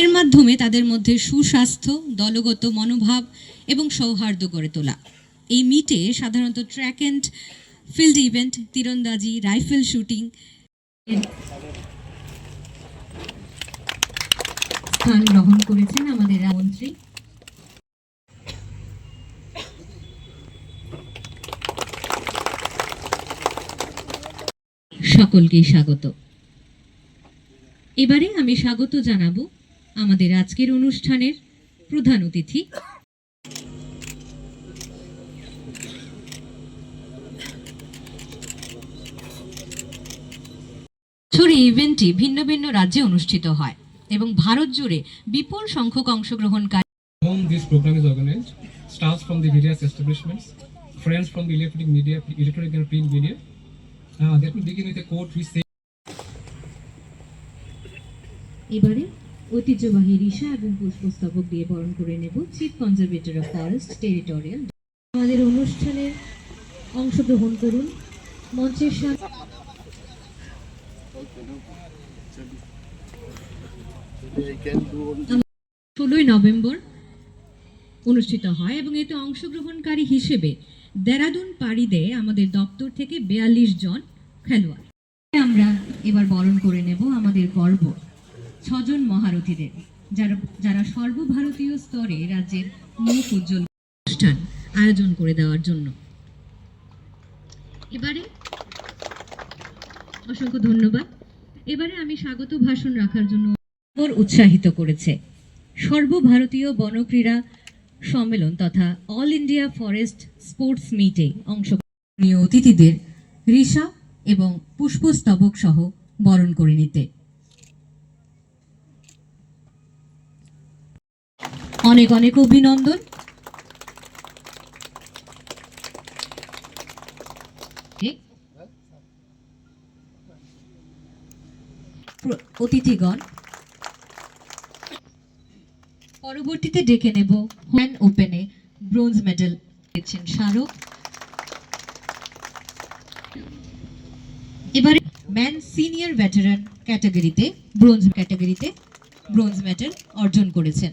এর মাধ্যমে তাদের মধ্যে সুস্বাস্থ্য, দলগত মনোভাব এবং সৌহার্দ্য গড়ে তোলা। এই মিটে সাধারণত ট্র্যাক অ্যান্ড ফিল্ড ইভেন্ট, তীরন্দাজি, রাইফেল শুটিং স্থান গ্রহণ করেছেন আমাদের মন্ত্রী। সকলকেই স্বাগত। এবারে আমি স্বাগত জানাবো আমাদের আজকের অনুষ্ঠানের প্রধান অতিথি, এই ইভেন্টটি ভিন্ন ভিন্ন রাজ্যে অনুষ্ঠিত হয় এবং ভারত জুড়ে বিপুল সংখ্যক অংশগ্রহণকারী। This program is organized. Staff from the various establishments, friends from the electronic and print media. That will begin with a quote which says. এবারে ঐতিহ্যবাহী রিশা এবং পুষ্পস্তবক দিয়ে বরণ করে নেব chief conservator of forest territorial. আমাদের অনুষ্ঠানে অংশগ্রহণ করুন মঞ্চের সামনে 16 নভেম্বর অনুষ্ঠিত হয় এবং এতে অংশগ্রহণকারী হিসেবে দেরাদুন পাড়ি দেয় আমাদের দপ্তর থেকে 42 জন খেলোয়াড়। আমরা এবার বরণ করে নেব আমাদের গর্ব 6 জন মহারথীদের, যারা সর্বভারতীয় স্তরে রাজ্যের মুখ উজ্জ্বল অনুষ্ঠান আয়োজন করে দেওয়ার জন্য। এবারে অসংখ্য ধন্যবাদ। এবারে আমি স্বাগত ভাষণ রাখার জন্য উৎসাহিত করেছে সর্বভারতীয় বনক্রীড়া সম্মেলন তথা অল ইন্ডিয়া ফরেস্ট স্পোর্টস মিটে অংশগ্রহণীয় অতিথিদের রিশা এবং পুষ্পস্তবক সহ বরণ করে নিতে। অনেক অনেক অভিনন্দন। অতিথিগণ, পরবর্তীতে ডেকে নেব হ্যান্ড ওপেনে ব্রোঞ্জ মেডেল পেয়েছেন স্মারক। এবারে ম্যান সিনিয়র ভেটারান ক্যাটাগরিতে ব্রোঞ্জ মেডেল অর্জন করেছেন।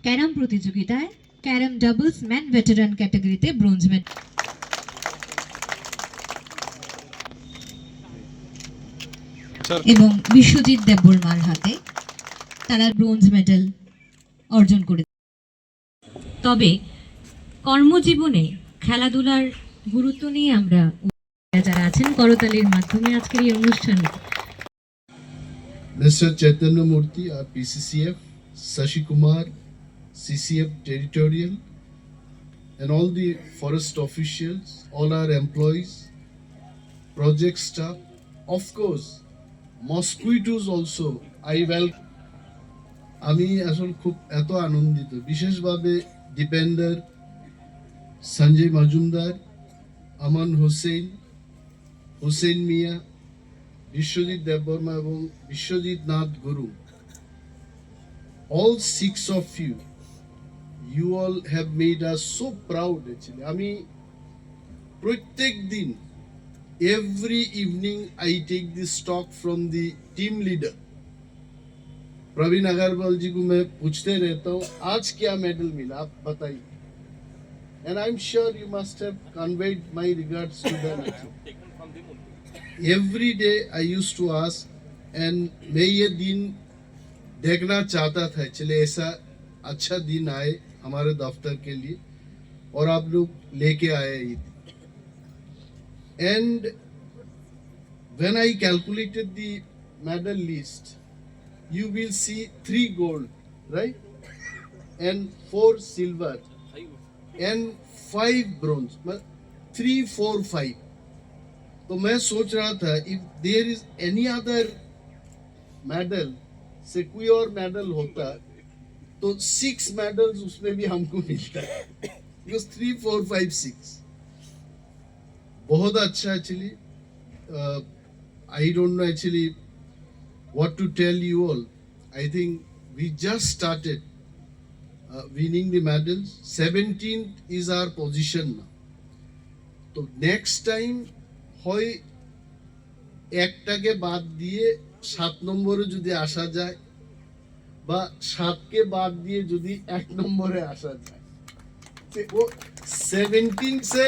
ক্যারাম প্রতিযোগিতায় ক্যারাম ডাবলস ম্যান ভেটারান ক্যাটাগরিতে ব্রোঞ্জ মেডেল এবং বিশ্বজিৎ দেববর্মার হাতে তারা ব্রোঞ্জ মেডেল অর্জন করেছে। তবে কর্মজীবনে খেলাধুলার গুরুত্ব নিয়ে আমরা যারা আছেন করতালির মাধ্যমে আজকের এই অনুষ্ঠানে Mr. Chaitanya Murthy, our PCCF, Sashi Kumar, CCF Territorial, and all the forest officials, all our employees, project staff, of course, mosquitoes also. I welcome. আমি আসলে খুব এত আনন্দিত, বিশেষভাবে দীপেন্দর, সঞ্জয় মজুমদার, আমান হোসেন মিয়া, বিশ্বজিৎ দেববর্মা এবং বিশ্বজিৎ নাথ গুরু, all 6 of you all have made us so proud actually. আমি প্রত্যেক দিন every evening I take this talk from the team leader Praveen Agarwal जी को मैं पूछते रहता हूँ आज क्या मेडल मिला आप बताइए, and I'm sure you must have conveyed my regards to them. Every day I used to ask, and मैं ये दिन देखना चाहता था चले ऐसा अच्छा दिन आए हमारे दफ्तर के लिए और आप लोग लेके आए ये दिन. And when I calculated the medal list, you will see 3 gold, right, and 4 silver and 5 bronze, 3, 4, 5. तो मैं सोच रहा था if there is any other medal, से कोई और मेडल होता तो 6 मेडल्स उसमें भी हमको मिलता, because 3, 4, 5, 6 बहुत अच्छा actually. I don't know actually what to tell you all. I think we just started winning the medals. 17th is our position now. So next time হয় একটাকে বাদ দিয়ে সাত নম্বরে যদি আসা যায় বা সাতকে বাদ দিয়ে যদি এক নম্বরে আসা যায়, तो वो 17 से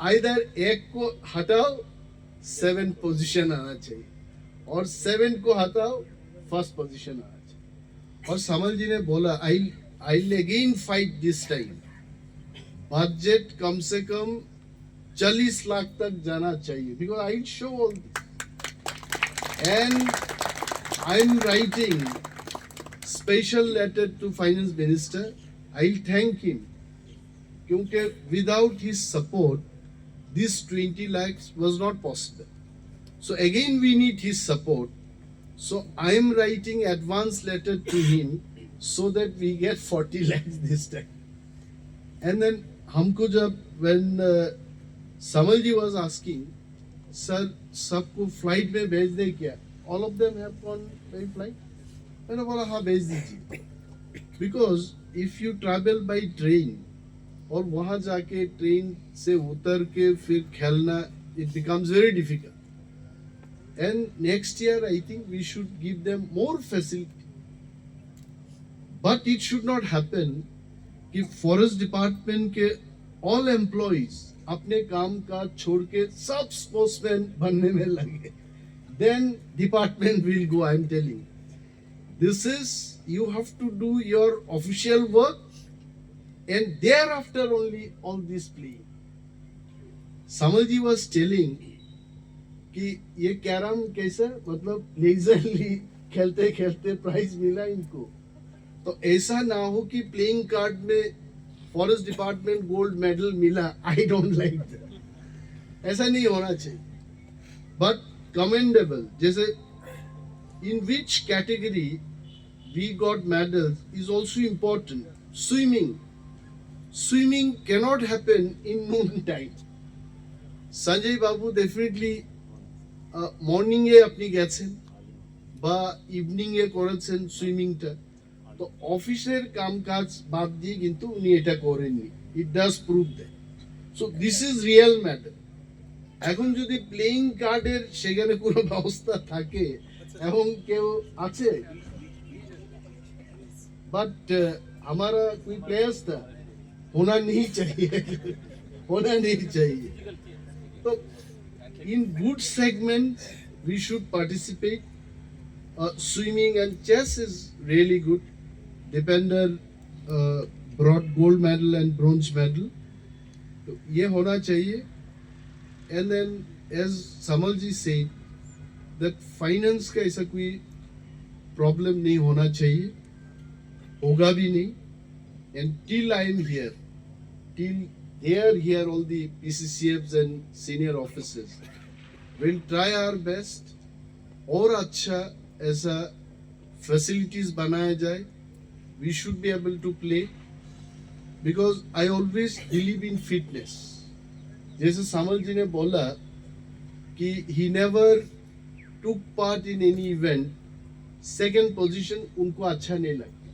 आइदर एक को हटाओ 7 पोजीशन आना चाहिए और 7 को हटाओ फर्स्ट पोजीशन आना चाहिए। और समल जी ने बोला I again fight this time, budget कम से कम 40 लाख तक जाना चाहिए, because I show all and I am writing special letter to finance minister. I'll thank him क्योंकि without his support this 20 lakhs was not possible. So again we need his support. So I am writing advance letter to him so that we get 40 lakhs this time. And then हमको जब when Samal ji was asking, sir सबको flight में भेज दे क्या? All of them have gone by flight. मैंने बोला हाँ भेज दीजिए, because if you travel by train और वहां जाके ट्रेन से उतर के फिर खेलना, it becomes very difficult. And next year I think we should give them more facility. But it should not happen कि फॉरेस्ट डिपार्टमेंट के all employees अपने काम काज छोड़ के सब स्पोर्ट्समैन बनने में लगे. Then department will go, I am telling. This is, you have to do your official work and thereafter only all this playing. Samal ji was telling कि ये कैरम कैसे, मतलब लेजरली खेलते खेलते प्राइज मिला इनको, तो ऐसा ना हो कि प्लेइंग कार्ड में फॉरेस्ट डिपार्टमेंट गोल्ड मेडल मिला. आई डोंट लाइक दैट, ऐसा नहीं होना चाहिए. बट कमेंडेबल, जैसे in which category we got medals is also important. Swimming cannot happen in noon time. Sanjay Babu definitely morning এ আপনি গেছেন বা ইভিনিং এ করেছেন সুইমিংটা, তো অফিসের কামকাজ বাদ দিয়ে কিন্তু উনি এটা করেননি. It does prove that. So this is real matter. এখন যদি প্লেইং কার্ডের সেখানে কোনো ব্যবস্থা থাকে এবং কেউ আছে, बट हमारा कोई प्लेयर्स था, होना नहीं चाहिए. तो in good segment we should participate. Swimming and chess is really good. डिपेंडर brought gold medal and bronze medal, तो ये होना चाहिए. And then as Samal ji said that finance का ऐसा कोई प्रॉब्लम नहीं होना चाहिए, होगा भी नहीं. And till I am here, till they are here, all the PCCFs and senior officers will try our best और अच्छा ऐसा facilities बनाया जाए. We should be able to play, because I always believe in fitness. जैसे सामल जी ने बोला कि he never took part in any event, second position उनको अच्छा नहीं लगता.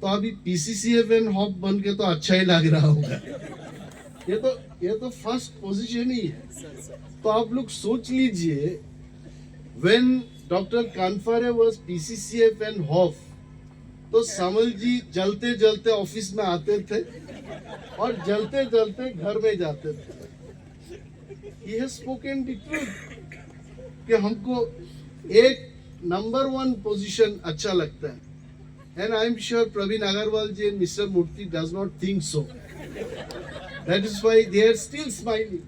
तो अभी PCCF एंड हॉप बन के तो अच्छा ही लग रहा होगा. ये तो फर्स्ट पोजीशन ही है. तो आप लोग सोच लीजिए, when डॉक्टर कानफारे was PCCF एंड हॉप, तो समल जी जलते जलते ऑफिस में आते थे और जलते जलते घर में जाते थे. He has spoken the truth कि हमको एक नंबर 1 पोजीशन अच्छा लगता है. And I am sure Praveen Agarwal ji and mister Murthy does not think so. That is why they are still smiling.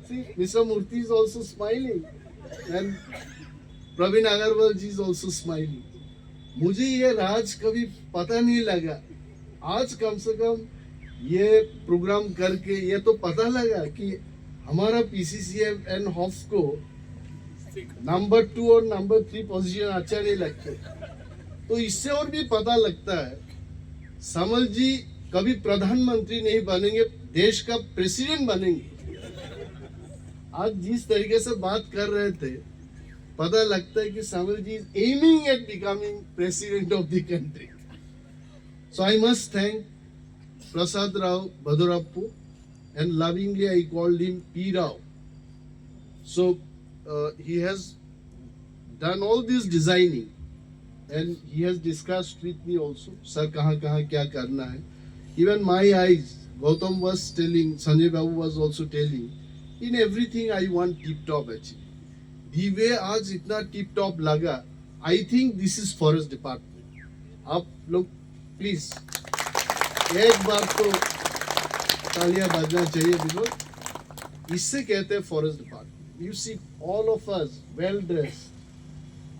See, mister Murthy is also smiling and Praveen Agarwal ji is also smiling. मुझे ये राज कभी पता नहीं लगा. आज कम से कम ये प्रोग्राम करके ये तो पता लगा कि हमारा PCCF एंड हॉफ को नंबर 2 और नंबर 3 पोजीशन अच्छा नहीं लगते. तो इससे और भी पता लगता है समल जी कभी प्रधानमंत्री नहीं बनेंगे, देश का प्रेसिडेंट बनेंगे. आज जिस तरीके से बात कर रहे थे, पता लगता है कि Samal ji is aiming at becoming president of the country. So I must thank Prasad Rao बदोरप्पू, and lovingly I called him P. Rao. So he has done all this designing, and he has discussed with me also, sir, kahan kya karna hai. Even my eyes, Gautam was telling, Sanjay Babu was also telling, in everything I want tip top actually. The way आज इतना tip top लगा, I think this is forest department. आप लोग please एक बार तो तालियां बजना चाहिए, because इससे कहते हैं forest department. You see all of us well dressed.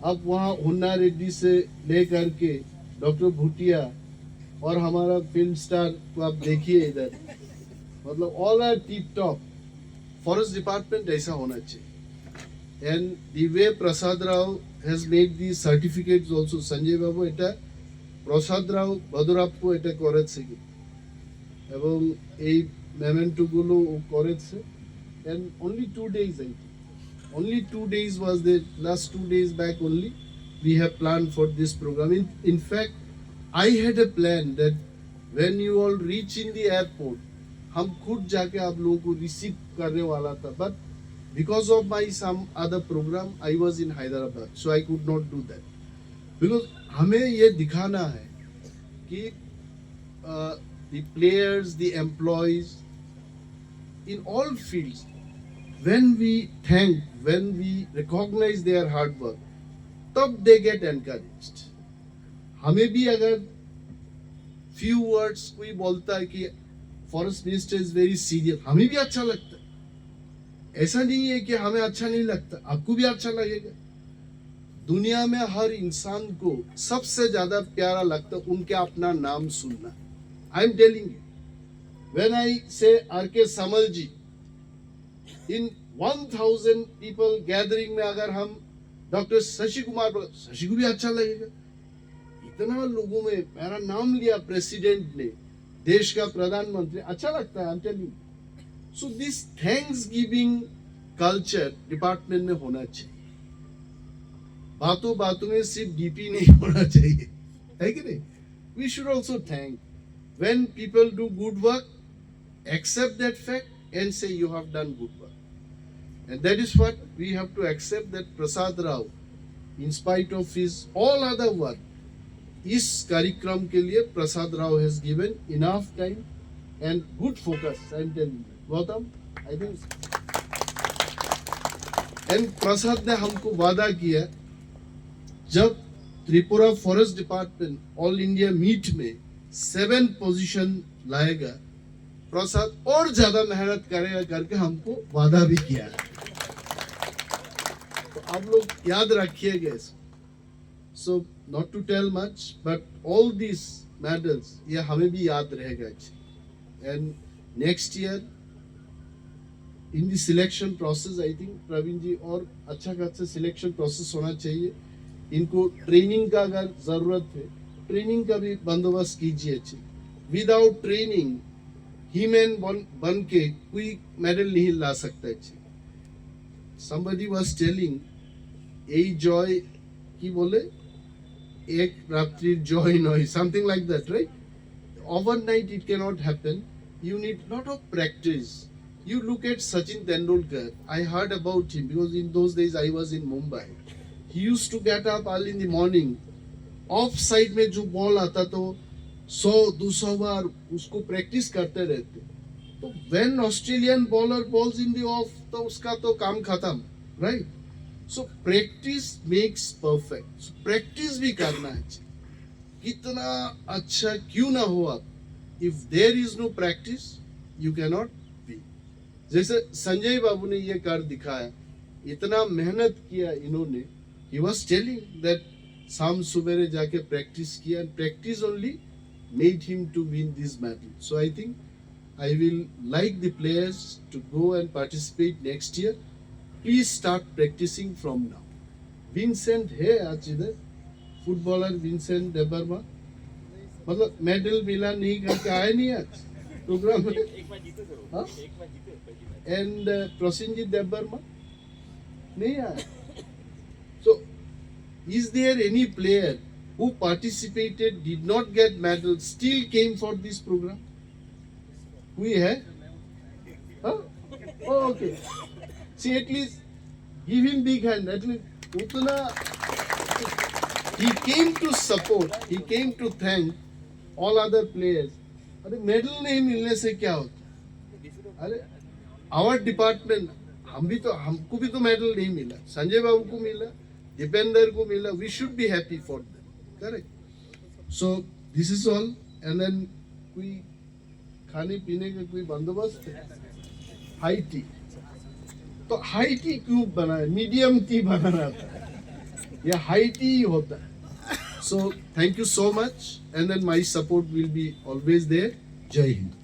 अब वहाँ हुन्ना रेड्डी से लेकर के डॉक्टर भूटिया और हमारा फिल्म स्टार को आप देखिए इधर, मतलब all are tip top. Forest department ऐसा होना चाहिए. And the way Prasad Rao has made the certificates also, Sanjay Babu এটা প্রসাদ রাও বদরাপকো এটা করেছে কি, এবং এই মেমেন্টোগুলো করেছে. And only 2 days I think. Only 2 days was the last 2 days back only we have planned for this program. In fact, I had a plan that when you all reach in the airport, हम खुद जाके आप लोगों को receive करने वाला था, but because of my some other program I was in Hyderabad, so I could not do that. Because हमें ये दिखाना है कि the players, the employees in all fields, when we thank, when we recognize their hard work, तब they get encouraged. हमें भी अगर few words कोई बोलता है कि forest minister is very serious, हमें भी अच्छा लगता है. ऐसा नहीं है कि हमें अच्छा नहीं लगता, आपको भी अच्छा लगेगा. दुनिया में हर इंसान को सबसे ज्यादा प्यारा लगता है उनके अपना नाम सुनना. I am telling you, when I से आर.के. समल जी, इन 1000 पीपल गैदरिंग में अगर हम डॉक्टर शशि कुमार, शशि को भी अच्छा लगेगा. इतना लोगों में मेरा नाम लिया प्रेसिडेंट ने, देश का प्रधानमंत्री, अच्छा लगता है. I am telling you. So this thanks giving culture department में होना चाहिए. बातों बातों में सिर्फ डीपी नहीं होना चाहिए, है कि नहीं. We should also thank when people do good work, accept that fact and say you have done good work. And that is what we have to accept, that Prasad Rao, in spite of his all other work, इस कार्यक्रम के लिए Prasad Rao has given enough time and good focus. I am telling you, Gautam, I think. And प्रसाद ने हमको वादा किया, जब Tripura forest department all India meet में 7 पोजीशन लाएगा, प्रसाद और ज्यादा मेहनत करेगा करके हमको वादा भी किया है. तो आप लोग याद रखिएगा इसको. So not to tell much, but all these medals ये हमें भी याद रहेगा. And next year in the selection process, I think Praveen जी और अच्छा खासा selection process होना चाहिए. इनको ट्रेनिंग का अगर जरूरत है, ट्रेनिंग का भी बंदोबस्त कीजिए. विदाउट ट्रेनिंग हीमैन बन के कोई मेडल नहीं ला सकता. somebody was telling, এই জয় কি বলে, এক রাত্রির জয় নয়, something like that, right? Overnight it cannot happen. You need lot of practice. You look at Sachin Tendulkar. I heard about him because in those days I was in Mumbai. He used to get up early in the morning. Of side में जो ball आता तो 100-200 बार उसको practice करते रहते. तो when Australian bowler bowls in the off, तो उसका तो काम खत्म, right. So practice makes perfect. Practice भी करना है, कितना अच्छा क्यों ना हो आप, if there is no practice you can not be. जैसे संजय बाबू ने ये कर दिखाया, इतना मेहनत किया इन्होंने. ही वाज टेलिंग दैट शाम सवेरे जाके प्रैक्टिस किया, and practice only made him to win this medal. So I think I will like the players to go and participate next year. Please start practicing from now. Vincent है आज इधर, footballer Vincent डेबर्मा, मतलब medal मिला नहीं करके आए नहीं आज प्रोग्राम में. एंड प्रसेनजीत डेबर्मा नहीं आया. So is there any player who participated, did not get medal, still came for this program? We have? Huh? Oh, okay. See, at least give him big hand. At least उतना he came to support, he came to thank all other players. अरे medal नहीं मिलने से क्या होता? अरे our department, हमको भी तो मेडल नहीं मिला, संजय बाबू को मिला, दीपेंद्र को मिला. We should be happy for them, correct? So this is all. And then कोई खाने पीने का कोई बंदोबस्त है? High tea. तो हाई टी क्यों बनाए? मीडियम टी बनाना था, या हाई टी ही होता है. So thank you so much, and then my support will be always there. Jai Hind.